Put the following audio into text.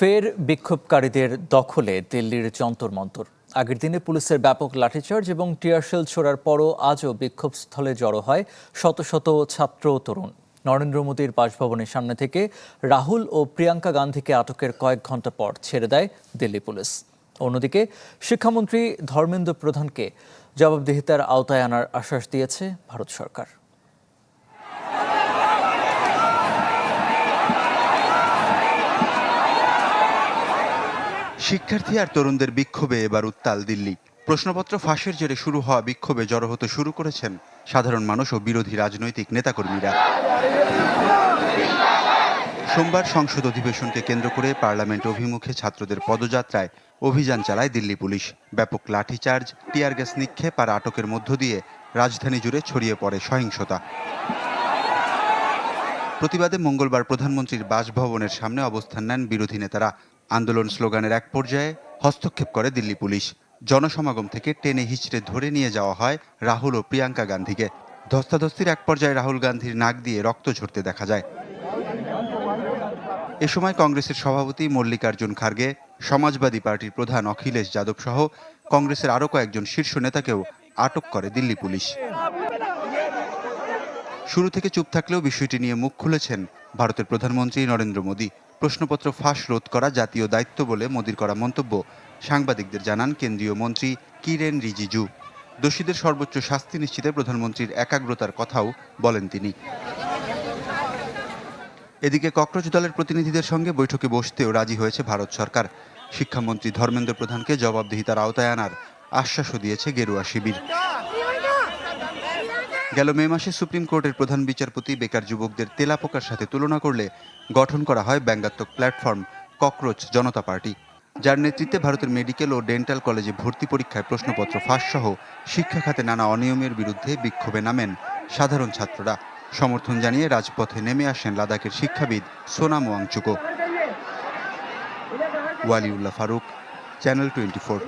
ফের বিক্ষোভকারীদের দখলে দিল্লির যন্তর মন্তর। আগের দিনে পুলিশের ব্যাপক লাঠিচার্জ এবং টিয়ারশেল ছোড়ার পরও আজও বিক্ষোভস্থলে জড়ো হয় শত শত ছাত্র ও তরুণ। নরেন্দ্র মোদীর বাসভবনের সামনে থেকে রাহুল ও প্রিয়াঙ্কা গান্ধীকে আটকের কয়েক ঘন্টা পর ছেড়ে দেয় দিল্লি পুলিশ। অন্যদিকে শিক্ষামন্ত্রী ধর্মেন্দ্র প্রধানকে জবাবদিহিতার আওতায় আনার আশ্বাস দিয়েছে ভারত সরকার। শিক্ষার্থী আর তরুণদের বিক্ষোভে এবার উত্তাল দিল্লি। প্রশ্নপত্র ফাঁসের জেরে শুরু হওয়া বিক্ষোভে জড়ো হতে শুরু করেছেন সাধারণ মানুষ ও বিরোধী রাজনৈতিক নেতাকর্মীরা। সোমবার সংসদ অধিবেশনকে কেন্দ্র করে পার্লামেন্ট অভিমুখে ছাত্রদের পদযাত্রায় অভিযান চালায় দিল্লি পুলিশ। ব্যাপক লাঠিচার্জ, টিয়ার গ্যাস নিক্ষেপ আর আটকের মধ্য দিয়ে রাজধানী জুড়ে ছড়িয়ে পড়ে সহিংসতা। প্রতিবাদে মঙ্গলবার প্রধানমন্ত্রীর বাসভবনের সামনে অবস্থান নেন বিরোধী নেতারা। আন্দোলন স্লোগানের এক পর্যায়ে হস্তক্ষেপ করে দিল্লি পুলিশ। জনসমাগম থেকে টেনে হিঁচড়ে ধরে নিয়ে যাওয়া হয় রাহুল ও প্রিয়াঙ্কা গান্ধীকে। ধস্তাধস্তির এক পর্যায়ে রাহুল গান্ধীর নাক দিয়ে রক্ত ঝরতে দেখা যায়। এ সময় কংগ্রেসের সভাপতি মল্লিকার্জুন খার্গে, সমাজবাদী পার্টির প্রধান অখিলেশ যাদব সহ কংগ্রেসের আরও কয়েকজন শীর্ষ নেতাকেও আটক করে দিল্লি পুলিশ। শুরু থেকে চুপ থাকলেও বিষয়টি নিয়ে মুখ খুলেছেন ভারতের প্রধানমন্ত্রী নরেন্দ্র মোদী। প্রশ্নপত্র ফাঁস রোধ করা জাতীয় দায়িত্ব বলে মোদীর করা মন্তব্য সাংবাদিকদের জানান কেন্দ্রীয় মন্ত্রী কিরেন রিজিজু। দোষীদের সর্বোচ্চ শাস্তি নিশ্চিতে প্রধানমন্ত্রীর একাগ্রতার কথাও বলেন তিনি। এদিকে ককরোচ দলের প্রতিনিধিদের সঙ্গে বৈঠকে বসতেও রাজি হয়েছে ভারত সরকার। শিক্ষামন্ত্রী ধর্মেন্দ্র প্রধানকে জবাবদিহিতার আওতায় আনার আশ্বাসও দিয়েছে গেরুয়া শিবির। গেল মে মাসে সুপ্রিম কোর্টের প্রধান বিচারপতি বেকার যুবকদের তেলাপোকার সাথে তুলনা করলে গঠন করা হয় ব্যঙ্গাত্মক প্ল্যাটফর্ম ককরোচ জনতা পার্টি, যার নেতৃত্বে ভারতের মেডিকেল ও ডেন্টাল কলেজে ভর্তি পরীক্ষায় প্রশ্নপত্র ফাঁস সহ শিক্ষা খাতে নানা অনিয়মের বিরুদ্ধে বিক্ষোভে নামেন সাধারণ ছাত্ররা। সমর্থন জানিয়ে রাজপথে নেমে আসেন লাদাখের শিক্ষাবিদ সোনাম ওয়াংচুকও। ওয়ালিউল্লাহ ফারুক, চ্যানেল 24।